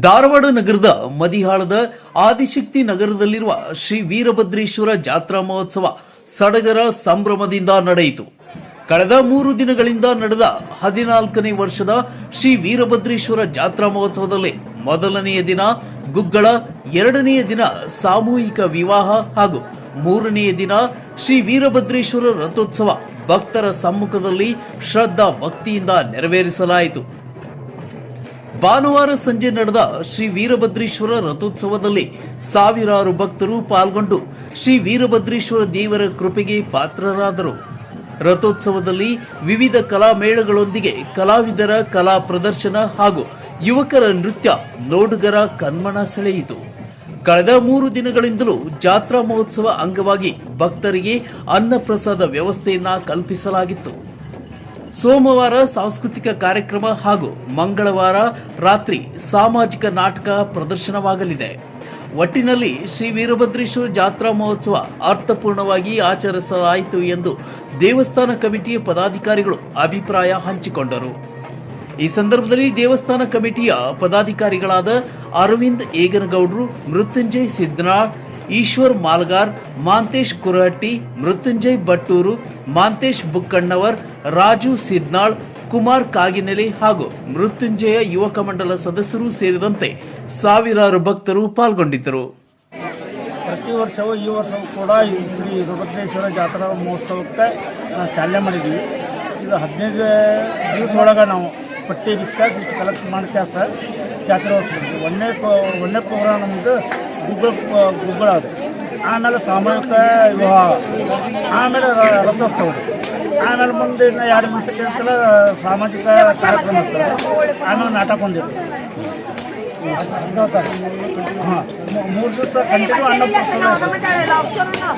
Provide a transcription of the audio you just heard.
ಧಾರವಾಡ ನಗರದ ಮದಿಹಾಳದ ಆದಿಶಕ್ತಿ ನಗರದಲ್ಲಿರುವ ಶ್ರೀ ವೀರಭದ್ರೇಶ್ವರ ಜಾತ್ರಾ ಮಹೋತ್ಸವ ಸಡಗರ ಸಂಭ್ರಮದಿಂದ ನಡೆಯಿತು. ಕಳೆದ 3 ದಿನಗಳಿಂದ ನಡೆದ 14ನೇ ವರ್ಷದ ಶ್ರೀ ವೀರಭದ್ರೇಶ್ವರ ಜಾತ್ರಾ ಮಹೋತ್ಸವದಲ್ಲಿ ಮೊದಲನೆಯ ದಿನ ಗುಗ್ಗಳ, 2ನೆಯ ದಿನ ಸಾಮೂಹಿಕ ವಿವಾಹ ಹಾಗೂ 3ನೆಯ ದಿನ ಶ್ರೀ ವೀರಭದ್ರೇಶ್ವರ ರಥೋತ್ಸವ ಭಕ್ತರ ಸಮ್ಮುಖದಲ್ಲಿ ಶ್ರದ್ಧಾ ಭಕ್ತಿಯಿಂದ ನೆರವೇರಿಸಲಾಯಿತು. ಭಾನುವಾರ ಸಂಜೆ ನಡೆದ ಶ್ರೀ ವೀರಭದ್ರೇಶ್ವರ ರಥೋತ್ಸವದಲ್ಲಿ ಸಾವಿರಾರು ಭಕ್ತರು ಪಾಲ್ಗೊಂಡು ಶ್ರೀ ವೀರಭದ್ರೇಶ್ವರ ದೇವರ ಕೃಪೆಗೆ ಪಾತ್ರರಾದರು. ರಥೋತ್ಸವದಲ್ಲಿ ವಿವಿಧ ಕಲಾ ಮೇಳಗಳೊಂದಿಗೆ ಕಲಾವಿದರ ಕಲಾ ಪ್ರದರ್ಶನ ಹಾಗೂ ಯುವಕರ ನೃತ್ಯ ನೋಡುಗರ ಕಣ್ಮನ ಸೆಳೆಯಿತು. ಕಳೆದ 3 ದಿನಗಳಿಂದಲೂ ಜಾತ್ರಾ ಮಹೋತ್ಸವ ಅಂಗವಾಗಿ ಭಕ್ತರಿಗೆ ಅನ್ನಪ್ರಸಾದ ವ್ಯವಸ್ಥೆಯನ್ನ ಕಲ್ಪಿಸಲಾಗಿತ್ತು. ಸೋಮವಾರ ಸಾಂಸ್ಕೃತಿಕ ಕಾರ್ಯಕ್ರಮ ಹಾಗೂ ಮಂಗಳವಾರ ರಾತ್ರಿ ಸಾಮಾಜಿಕ ನಾಟಕ ಪ್ರದರ್ಶನವಾಗಲಿದೆ. ಒಟ್ಟಿನಲ್ಲಿ ಶ್ರೀ ವೀರಭದ್ರೇಶ್ವರ ಜಾತ್ರಾ ಮಹೋತ್ಸವ ಅರ್ಥಪೂರ್ಣವಾಗಿ ಆಚರಿಸಲಾಯಿತು ಎಂದು ದೇವಸ್ಥಾನ ಕಮಿಟಿಯ ಪದಾಧಿಕಾರಿಗಳು ಅಭಿಪ್ರಾಯ ಹಂಚಿಕೊಂಡರು. ಈ ಸಂದರ್ಭದಲ್ಲಿ ದೇವಸ್ಥಾನ ಕಮಿಟಿಯ ಪದಾಧಿಕಾರಿಗಳಾದ ಅರವಿಂದ್ ಏಗನಗೌಡ್ರು, ಮೃತ್ಯುಂಜಯ್ ಸಿದ್ನಾಳ್, ಈಶ್ವರ್ ಮಾಲ್ಗಾರ್, ಮಾಂತೇಶ್ ಕುರಹಟ್ಟಿ, ಮೃತ್ಯುಂಜಯ್ ಬಟ್ಟೂರು, ಮಾಂತೇಶ್ ಬುಕ್ಕಣ್ಣವರ್, ರಾಜು ಸಿದ್ನಾಳ್, ಕುಮಾರ್ ಕಾಗಿನೆಲೆ ಹಾಗೂ ಮೃತ್ಯುಂಜಯ ಯುವಕ ಮಂಡಲ ಸದಸ್ಯರು ಸೇರಿದಂತೆ ಸಾವಿರಾರು ಭಕ್ತರು ಪಾಲ್ಗೊಂಡಿದ್ದರು. ಪ್ರತಿ ವರ್ಷವೂ ಈ ವರ್ಷವೂ ಕೂಡ ಶ್ರೀ ವೀರಭದ್ರೇಶ್ವರ ಜಾತ್ರಾ ಮಹೋತ್ಸವಕ್ಕೆ ನಾವು ಚಾಲನೆ ಮಾಡಿದ್ವಿ. ಇದು 15 ದಿವಸ ಒಳಗೆ ನಾವು ಪಟ್ಟಿ ಬಿಸ್ಕಾಸ್ ಇಷ್ಟು ಕಲೆಕ್ಟ್ ಮಾಡ್ತೇವೆ ಸರ್. ಜಾತ್ರಾ ಉತ್ಸವ ಒಂದನೇ ಪ್ರೋಗ್ರಾಮ್ ನಮ್ಮದು ಗುಗ್ಗಳ ಅದು, ಆಮೇಲೆ ಸಾಮೂಹಿಕ ವಿವಾಹ, ಆಮೇಲೆ ರಥೋತ್ಸವ, ಆಮೇಲೆ ಮುಂದೆ ಇನ್ನು 2 ದಿವಸಕ್ಕೆ ಅಂತಲೇ ಸಾಮಾಜಿಕ ಕಾರ್ಯಕ್ರಮ ಇರ್ತದೆ, ಆಮೇಲೆ ನಾಟಕ ಹೊಂದಿರ್ತದೆ. ಹಾಂ, 3 ದಿವಸ ಕಂಟಿನ್ಯೂ ಅನ್ನಪ್ರಸಾದ.